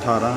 18